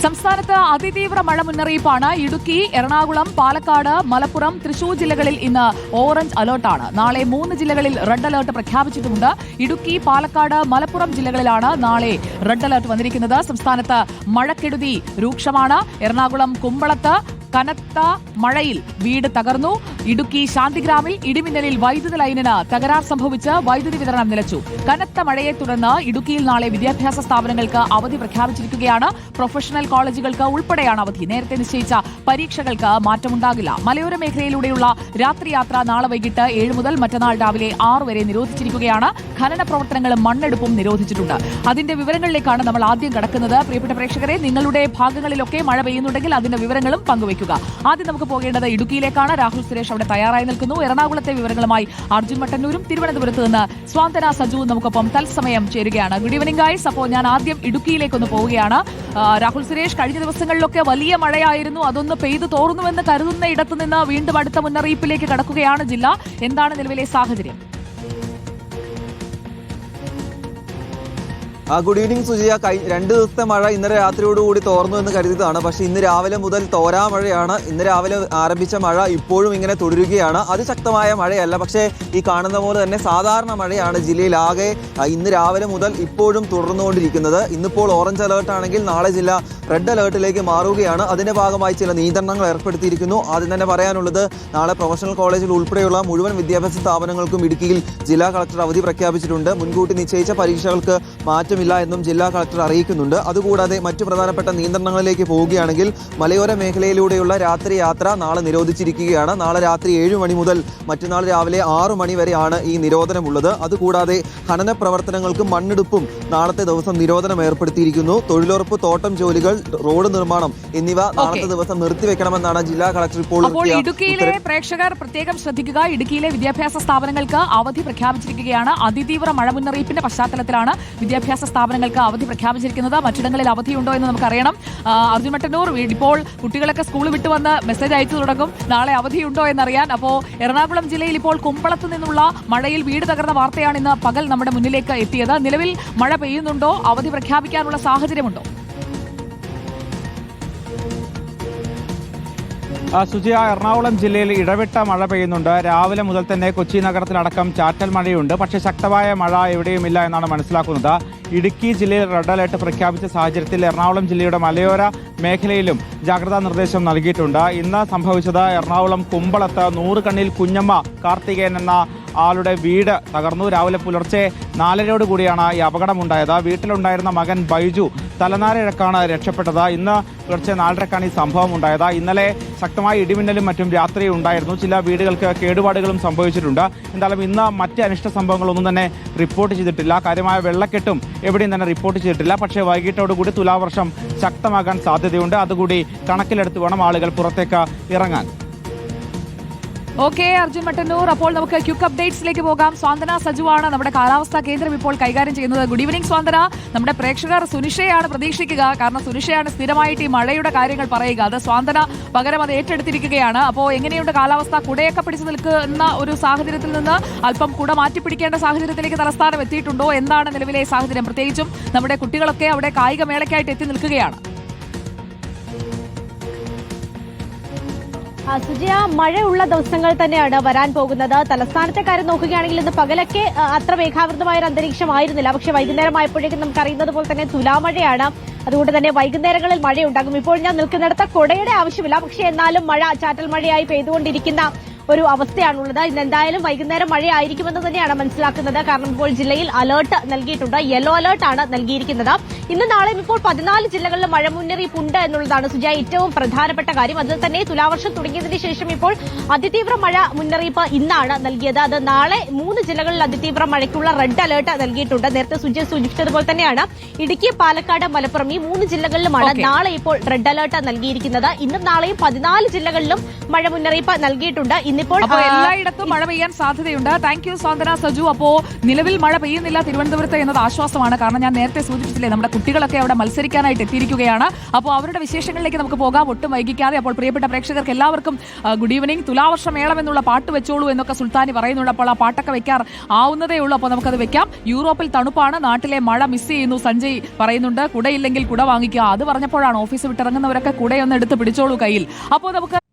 സംസ്ഥാനത്ത് അതിതീവ്ര മഴ മുന്നറിയിപ്പാണ്. ഇടുക്കി, എറണാകുളം, പാലക്കാട്, മലപ്പുറം, തൃശൂർ ജില്ലകളിൽ ഇന്ന് ഓറഞ്ച് അലർട്ടാണ്. നാളെ 3 ജില്ലകളിൽ റെഡ് അലർട്ട് പ്രഖ്യാപിച്ചിട്ടുമുണ്ട്. ഇടുക്കി, പാലക്കാട്, മലപ്പുറം ജില്ലകളിലാണ് നാളെ റെഡ് അലർട്ട് വന്നിരിക്കുന്നത്. സംസ്ഥാനത്ത് മഴക്കെടുതി രൂക്ഷമാണ്. എറണാകുളം കുമ്പളത്ത് കനത്ത മഴയിൽ വീട് തകർന്നു. ഇടുക്കി ശാന്തിഗ്രാമിൽ ഇടിമിന്നലിൽ വൈദ്യുതി ലൈനിന് തകരാർ സംഭവിച്ച് വൈദ്യുതി വിതരണം നിലച്ചു. കനത്ത മഴയെ തുടർന്ന് ഇടുക്കിയിൽ നാളെ വിദ്യാഭ്യാസ സ്ഥാപനങ്ങൾക്ക് അവധി പ്രഖ്യാപിച്ചിരിക്കുകയാണ്. പ്രൊഫഷണൽ കോളേജുകൾക്ക് ഉൾപ്പെടെയാണ് അവധി. നേരത്തെ നിശ്ചയിച്ച പരീക്ഷകൾക്ക് മാറ്റമുണ്ടാകില്ല. മലയോര മേഖലയിലൂടെയുള്ള രാത്രിയാത്ര നാളെ വൈകിട്ട് 7 മുതൽ മറ്റന്നാൾ രാവിലെ 6 വരെ നിരോധിച്ചിരിക്കുകയാണ്. ഖനന പ്രവർത്തനങ്ങളും മണ്ണെടുപ്പും നിരോധിച്ചിട്ടുണ്ട്. അതിന്റെ വിവരങ്ങളിലേക്കാണ് നമ്മൾ ആദ്യം കടക്കുന്നത്. പ്രിയപ്പെട്ട പ്രേക്ഷകരെ, നിങ്ങളുടെ ഭാഗങ്ങളിലൊക്കെ മഴ പെയ്യുന്നുണ്ടെങ്കിൽ അതിന്റെ വിവരങ്ങളും പങ്കുവയ്ക്കുക. ആദ്യം നമുക്ക് പോകേണ്ടത് ഇടുക്കിയിലേക്കാണ്. രാഹുൽ സുരേഷ് അവിടെ തയ്യാറായി നിൽക്കുന്നു. എറണാകുളത്തെ വിവരങ്ങളുമായി അർജുൻ മട്ടന്നൂരും തിരുവനന്തപുരത്ത് നിന്ന് സ്വാന്തന സജുവും നമുക്കൊപ്പം തത്സമയം ചേരുകയാണ്. Good evening guys. അപ്പോൾ ഞാൻ ആദ്യം ഇടുക്കിയിലേക്കൊന്ന് പോവുകയാണ്. രാഹുൽ സുരേഷ്, കഴിഞ്ഞ ദിവസങ്ങളിലൊക്കെ വലിയ മഴയായിരുന്നു. അതൊന്ന് പെയ്തു തോർന്നുവെന്ന് കരുതുന്ന ഇടത്തു നിന്ന് വീണ്ടും അടുത്ത മുന്നറിയിപ്പിലേക്ക് കടക്കുകയാണ് ജില്ല. എന്താണ് നിലവിലെ സാഹചര്യം? Good evening സുജിയ. 2 ദിവസത്തെ മഴ ഇന്നലെ രാത്രിയോടുകൂടി തോർന്നു എന്ന് കരുതിയതാണ്. പക്ഷേ ഇന്ന് രാവിലെ മുതൽ തോരാ മഴയാണ്. ഇന്ന് രാവിലെ ആരംഭിച്ച മഴ ഇപ്പോഴും ഇങ്ങനെ തുടരുകയാണ്. അതിശക്തമായ മഴയല്ല, പക്ഷേ ഈ കാണുന്ന പോലെ തന്നെ സാധാരണ മഴയാണ് ജില്ലയിലാകെ ഇന്ന് രാവിലെ മുതൽ ഇപ്പോഴും തുടർന്നുകൊണ്ടിരിക്കുന്നത്. ഇന്നിപ്പോൾ ഓറഞ്ച് അലേർട്ട് ആണെങ്കിൽ നാളെ ജില്ല റെഡ് അലേർട്ടിലേക്ക് മാറുകയാണ്. അതിന്റെ ഭാഗമായി ചില നിയന്ത്രണങ്ങൾ ഏർപ്പെടുത്തിയിരിക്കുന്നു. ആദ്യം തന്നെ പറയാനുള്ളത്, നാളെ പ്രൊഫഷണൽ കോളേജിൽ ഉൾപ്പെടെയുള്ള മുഴുവൻ വിദ്യാഭ്യാസ സ്ഥാപനങ്ങൾക്കും ഇടുക്കിയിൽ ജില്ലാ കളക്ടർ അവധി പ്രഖ്യാപിച്ചിട്ടുണ്ട്. മുൻകൂട്ടി നിശ്ചയിച്ച പരീക്ഷകൾക്ക് മാറ്റമില്ല എന്നും ജില്ലാ കളക്ടർ അറിയിക്കുന്നുണ്ട്. അതുകൂടാതെ മറ്റു പ്രധാനപ്പെട്ട നിയന്ത്രണങ്ങളിലേക്ക് പോവുകയാണെങ്കിൽ മലയോര മേഖലയിലൂടെയുള്ള രാത്രി യാത്ര നാളെ നിരോധിച്ചിരിക്കുകയാണ്. നാളെ രാത്രി 7 മണി മുതൽ മറ്റന്നാൾ രാവിലെ 6 മണി വരെയാണ് ഈ നിരോധനമുള്ളത്. അതുകൂടാതെ ഖനന പ്രവർത്തനങ്ങൾക്കും മണ്ണെടുപ്പും നാളത്തെ ദിവസം നിരോധനം ഏർപ്പെടുത്തിയിരിക്കുന്നു. തൊഴിലുറപ്പ്, തോട്ടം ജോലികൾ, റോഡ് നിർമ്മാണം എന്നിവ നാളത്തെ ദിവസം നിർത്തിവെക്കണമെന്നാണ് ജില്ലാ കളക്ടർ ഇപ്പോൾ ഇടുക്കിയിലെ പ്രേക്ഷകർ പ്രത്യേകം ശ്രദ്ധിക്കുക. ഇടുക്കിയിലെ വിദ്യാഭ്യാസ സ്ഥാപനങ്ങൾക്ക് അവധി പ്രഖ്യാപിച്ചിരിക്കുകയാണ്. അതിതീവ്ര മഴ മുന്നറിയിപ്പിന്റെ പശ്ചാത്തലത്തിലാണ് വിദ്യാഭ്യാസ സ്ഥാപനങ്ങൾക്ക് അവധി പ്രഖ്യാപിച്ചിരിക്കുന്നത്. മറ്റിടങ്ങളിൽ അവധിയുണ്ടോ എന്ന് നമുക്കറിയണം. അർജുൻ മട്ടന്നൂർ, ഇപ്പോൾ കുട്ടികളൊക്കെ സ്കൂൾ വിട്ടു വന്ന് മെസ്സേജ് അയച്ചു തുടങ്ങും നാളെ അവധിയുണ്ടോ എന്നറിയാൻ. അപ്പോൾ എറണാകുളം ജില്ലയിൽ ഇപ്പോൾ കുമ്പളത്ത് നിന്നുള്ള മഴയിൽ വീട് തകർന്ന വാർത്തയാണ് ഇന്ന് പകൽ നമ്മുടെ മുന്നിലേക്ക് എത്തിയത്. നിലവിൽ മഴ പെയ്യുന്നുണ്ടോ? അവധി പ്രഖ്യാപിക്കാനുള്ള സാഹചര്യമുണ്ടോ? സുജിയ, എറണാകുളം ജില്ലയിൽ ഇടവിട്ട മഴ പെയ്യുന്നുണ്ട്. രാവിലെ മുതൽ തന്നെ കൊച്ചി നഗരത്തിലടക്കം ചാറ്റൽ മഴയുണ്ട്. പക്ഷേ ശക്തമായ മഴ എവിടെയുമില്ല എന്നാണ് മനസ്സിലാക്കുന്നത്. ഇടുക്കി ജില്ലയിൽ റെഡ് അലർട്ട് പ്രഖ്യാപിച്ച സാഹചര്യത്തിൽ എറണാകുളം ജില്ലയുടെ മലയോര മേഖലയിലും ജാഗ്രതാ നിർദ്ദേശം നൽകിയിട്ടുണ്ട്. ഇന്ന് സംഭവിച്ചത് എറണാകുളം കുമ്പളത്ത് 100 കണ്ണിൽ കുഞ്ഞമ്മ കാർത്തികേയൻ എന്ന ആളുടെ വീട് തകർന്നു. രാവിലെ പുലർച്ചെ 4:30 ഈ അപകടമുണ്ടായത്. വീട്ടിലുണ്ടായിരുന്ന മകൻ ബൈജു തലനാരിഴക്കാണ് രക്ഷപ്പെട്ടത്. ഇന്ന് പുലർച്ചെ 4:30 ഈ സംഭവം ഉണ്ടായത്. ഇന്നലെ ശക്തമായ ഇടിമിന്നലും മറ്റും രാത്രി ഉണ്ടായിരുന്നു. ചില വീടുകൾക്ക് കേടുപാടുകളും സംഭവിച്ചിട്ടുണ്ട്. എന്തായാലും ഇന്ന് മറ്റ് അനിഷ്ട സംഭവങ്ങളൊന്നും തന്നെ റിപ്പോർട്ട് ചെയ്തിട്ടില്ല. കാര്യമായ വെള്ളക്കെട്ടും എവിടെയും തന്നെ റിപ്പോർട്ട് ചെയ്തിട്ടില്ല. പക്ഷേ വൈകിട്ടോടുകൂടി തുലാവർഷം ശക്തമാകാൻ സാധ്യതയുണ്ട്. അതുകൂടി കണക്കിലെടുത്ത് വേണം ആളുകൾ പുറത്തേക്ക് ഇറങ്ങാൻ. ഓക്കെ അർജുൻ മട്ടന്നൂർ. അപ്പോൾ നമുക്ക് ക്വിക്ക് അപ്ഡേറ്റ്സിലേക്ക് പോകാം. സ്വാന്തന സജുവാണ് നമ്മുടെ കാലാവസ്ഥാ കേന്ദ്രം ഇപ്പോൾ കൈകാര്യം ചെയ്യുന്നത്. Good evening Swanthana. നമ്മുടെ പ്രേക്ഷകർ സുനിഷയാണ് പ്രതീക്ഷിക്കുക. കാരണം സുനിഷയാണ് സ്ഥിരമായിട്ട് ഈ മഴയുടെ കാര്യങ്ങൾ പറയുക. അത് സ്വാന്തന പകരം അത് ഏറ്റെടുത്തിരിക്കുകയാണ്. അപ്പോൾ എങ്ങനെയുണ്ട് കാലാവസ്ഥ? കുടയൊക്കെ പിടിച്ചു നിൽക്കുന്ന ഒരു സാഹചര്യത്തിൽ നിന്ന് അല്പം കുട മാറ്റിപ്പിടിക്കേണ്ട സാഹചര്യത്തിലേക്ക് തലസ്ഥാനം എത്തിയിട്ടുണ്ടോ? എന്താണ് നിലവിലെ സാഹചര്യം? പ്രത്യേകിച്ചും നമ്മുടെ കുട്ടികളൊക്കെ അവിടെ കായിക മേളയ്ക്കായിട്ട് എത്തി നിൽക്കുകയാണ്. സുജിയ, മഴയുള്ള ദിവസങ്ങൾ തന്നെയാണ് വരാൻ പോകുന്നത്. തലസ്ഥാനത്തെ കാര്യം നോക്കുകയാണെങ്കിൽ ഇന്ന് പകലൊക്കെ അത്ര മേഘാവൃതമായ ഒരു അന്തരീക്ഷമായിരുന്നില്ല. പക്ഷെ വൈകുന്നേരമായപ്പോഴേക്കും നമുക്ക് അറിയുന്നത് പോലെ തന്നെ തുലാമഴയാണ്. അതുകൊണ്ട് തന്നെ വൈകുന്നേരങ്ങളിൽ മഴയുണ്ടാകും. ഇപ്പോൾ ഞാൻ നിൽക്കുന്നിടത്ത് കൊടയുടെ ആവശ്യമില്ല. പക്ഷെ എന്നാലും മഴ ചാറ്റൽ മഴയായി പെയ്തുകൊണ്ടിരിക്കുന്ന ഒരു അവസ്ഥയാണുള്ളത്. ഇന്ന് എന്തായാലും വൈകുന്നേരം മഴയായിരിക്കുമെന്ന് തന്നെയാണ് മനസ്സിലാക്കുന്നത്. കാരണം ഇപ്പോൾ ജില്ലയിൽ അലർട്ട് നൽകിയിട്ടുണ്ട്. യെല്ലോ അലർട്ടാണ് നൽകിയിരിക്കുന്നത്. ഇന്ന് നാളെയും ഇപ്പോൾ 14 ജില്ലകളിൽ മഴ മുന്നറിയിപ്പ് ഉണ്ട് എന്നുള്ളതാണ് സുജയ ഏറ്റവും പ്രധാനപ്പെട്ട കാര്യം. അതിൽ തന്നെ തുലാവർഷം തുടങ്ങിയതിന് ശേഷം ഇപ്പോൾ അതിതീവ്ര മഴ മുന്നറിയിപ്പ് ഇന്നാണ് നൽകിയത്. അത് നാളെ 3 ജില്ലകളിൽ അതിതീവ്ര മഴയ്ക്കുള്ള റെഡ് അലർട്ട് നൽകിയിട്ടുണ്ട്. നേരത്തെ സുജയ സൂചിപ്പിച്ചതുപോലെ തന്നെയാണ് ഇടുക്കി, പാലക്കാട്, മലപ്പുറം ഈ 3 ജില്ലകളിലുമാണ് നാളെ ഇപ്പോൾ റെഡ് അലർട്ട് നൽകിയിരിക്കുന്നത്. ഇന്നും നാളെയും 14 ജില്ലകളിലും മഴ മുന്നറിയിപ്പ് നൽകിയിട്ടുണ്ട്. ഇന്നിപ്പോൾ അപ്പോൾ എല്ലായിടത്തും മഴ പെയ്യാൻ സാധ്യതയുണ്ട്. താങ്ക് യു സാന്ത്വന സജു. അപ്പോ നിലവിൽ മഴ പെയ്യുന്നില്ല തിരുവനന്തപുരത്ത് എന്നത് ആശ്വാസമാണ്. കാരണം ഞാൻ നേരത്തെ സൂചിപ്പിച്ചില്ലേ, നമ്മുടെ കുട്ടികളൊക്കെ അവിടെ മത്സരിക്കാനായിട്ട് എത്തിയിരിക്കുകയാണ്. അപ്പോൾ അവരുടെ വിശേഷങ്ങളിലേക്ക് നമുക്ക് പോകാം ഒട്ടും വൈകിക്കാതെ. അപ്പോൾ പ്രിയപ്പെട്ട പ്രേക്ഷകർക്ക് എല്ലാവർക്കും ഗുഡ് ഈവനിങ്. തുലാവർഷം മേളം എന്നുള്ള പാട്ട് വെച്ചോളൂ എന്നൊക്കെ സുൽത്താനി പറയുന്നുണ്ട്. അപ്പോൾ ആ പാട്ടൊക്കെ വെക്കാൻ ആവുന്നതേ ഉള്ളൂ. അപ്പോൾ നമുക്കത് വെക്കാം. യൂറോപ്പിൽ തണുപ്പാണ്, നാട്ടിലെ മഴ മിസ് ചെയ്യുന്നു സഞ്ജയ് പറയുന്നുണ്ട്. കുടയില്ലെങ്കിൽ കുട വാങ്ങിക്കുക. അത് പറഞ്ഞപ്പോഴാണ് ഓഫീസ് വിട്ടിറങ്ങുന്നവരൊക്കെ കുടയൊന്ന് എടുത്ത് പിടിച്ചോളൂ കയ്യിൽ. അപ്പോൾ നമുക്ക്